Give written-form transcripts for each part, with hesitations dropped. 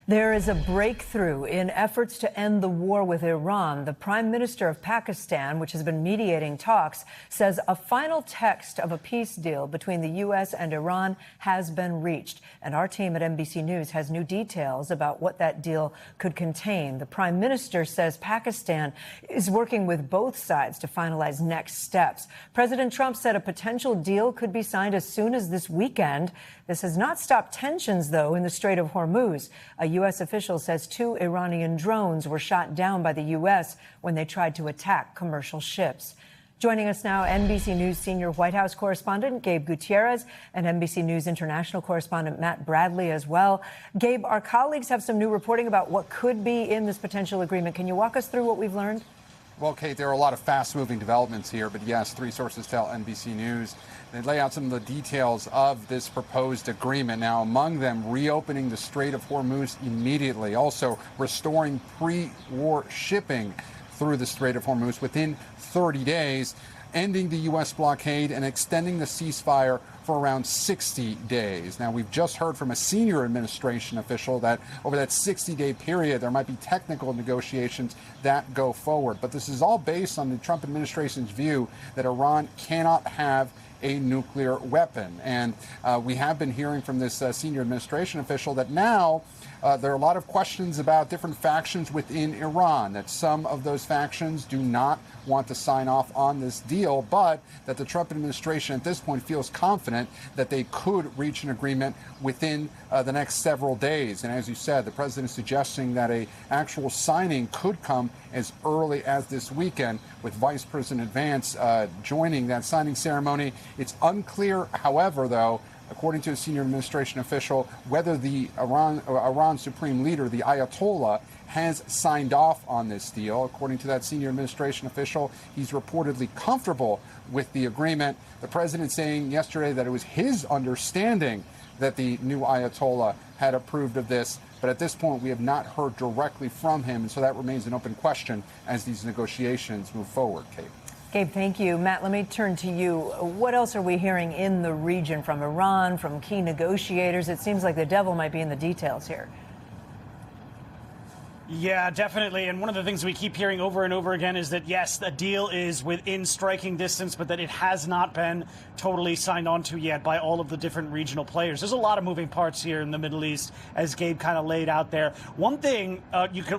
There is a breakthrough in efforts to end the war with Iran. The Prime Minister of Pakistan, which has been mediating talks, says a final text of a peace deal between the U.S. and Iran has been reached. And our team at NBC News has new details about what that deal could contain. The Prime Minister says Pakistan is working with both sides to finalize next steps. President Trump said a potential deal could be signed as soon as this weekend. This has not stopped tensions, though, in the Strait of Hormuz. A U.S. official says 2 Iranian drones were shot down by the U.S. when they tried to attack commercial ships. Joining us now, NBC News senior White House correspondent Gabe Gutierrez and NBC News international correspondent Matt Bradley as well. Gabe, our colleagues have some new reporting about what could be in this potential agreement. Can you walk us through what we've learned? Well, Kate, there are a lot of fast-moving developments here, but yes, 3 sources tell NBC News. They lay out some of the details of this proposed agreement. Now, among them, reopening the Strait of Hormuz immediately, also restoring pre-war shipping through the Strait of Hormuz within 30 days, ending the U.S. blockade and extending the ceasefire for around 60 days. Now, we've just heard from a senior administration official that over that 60-day period, there might be technical negotiations that go forward. But this is all based on the Trump administration's view that Iran cannot have a nuclear weapon. And we have been hearing from this senior administration official that now there are a lot of questions about different factions within Iran, that some of those factions do not want to sign off on this deal, but that the Trump administration at this point feels confident that they could reach an agreement within the next several days. And as you said, the president is suggesting that an actual signing could come as early as this weekend, with Vice President Vance joining that signing ceremony. It's unclear, however, though, according to a senior administration official, whether the Iran supreme leader, the Ayatollah, has signed off on this deal. According to that senior administration official, he's reportedly comfortable with the agreement. The president saying yesterday that it was his understanding that the new Ayatollah had approved of this. But at this point, we have not heard directly from him. And so that remains an open question as these negotiations move forward, Kate. Gabe, thank you. Matt, let me turn to you. What else are we hearing in the region from Iran, from key negotiators? It seems like the devil might be in the details here. Yeah, definitely. And one of the things we keep hearing over and over again is that, yes, the deal is within striking distance, but that it has not been totally signed on to yet by all of the different regional players. There's a lot of moving parts here in the Middle East, as Gabe kind of laid out there. One thing,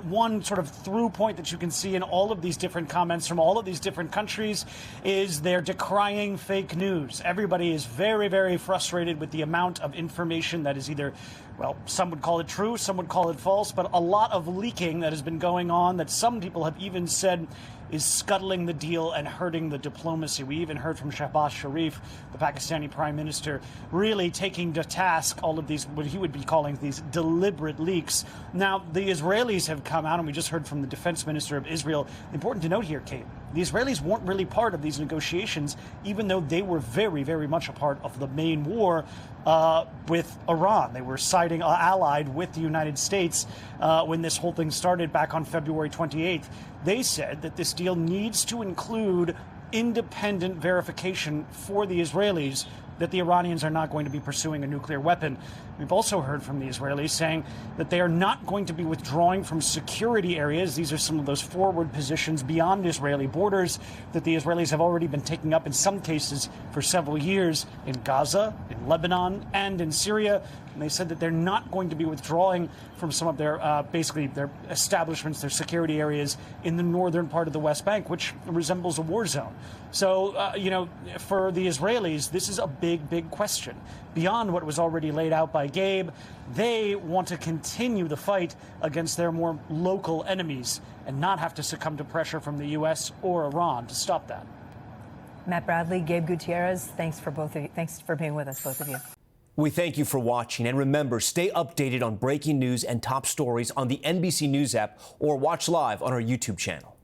one sort of through point that you can see in all of these different comments from all of these different countries is they're decrying fake news. Everybody is very, very frustrated with the amount of information that is either, well, some would call it true, some would call it false, but a lot of leaking that has been going on that some people have even said is scuttling the deal and hurting the diplomacy. We even heard from Shehbaz Sharif, the Pakistani prime minister, really taking to task all of these, what he would be calling these deliberate leaks. Now, the Israelis have come out, and we just heard from the defense minister of Israel. Important to note here, Kate, the Israelis weren't really part of these negotiations, even though they were very, very much a part of the main war with Iran. They were siding allied with the United States when this whole thing started back on February 28th. They said that this deal needs to include independent verification for the Israelis that the Iranians are not going to be pursuing a nuclear weapon. We've also heard from the Israelis saying that they are not going to be withdrawing from security areas. These are some of those forward positions beyond Israeli borders that the Israelis have already been taking up in some cases for several years in Gaza, in Lebanon, and in Syria. And they said that they're not going to be withdrawing from some of their, basically their establishments, their security areas in the northern part of the West Bank, which resembles a war zone. So, for the Israelis, this is a big, big question. Beyond what was already laid out by Gabe, they want to continue the fight against their more local enemies and not have to succumb to pressure from the U.S. or Iran to stop that. Matt Bradley, Gabe Gutierrez, thanks for both of you. Thanks for being with us, both of you. We thank you for watching, and remember, stay updated on breaking news and top stories on the NBC News app or watch live on our YouTube channel.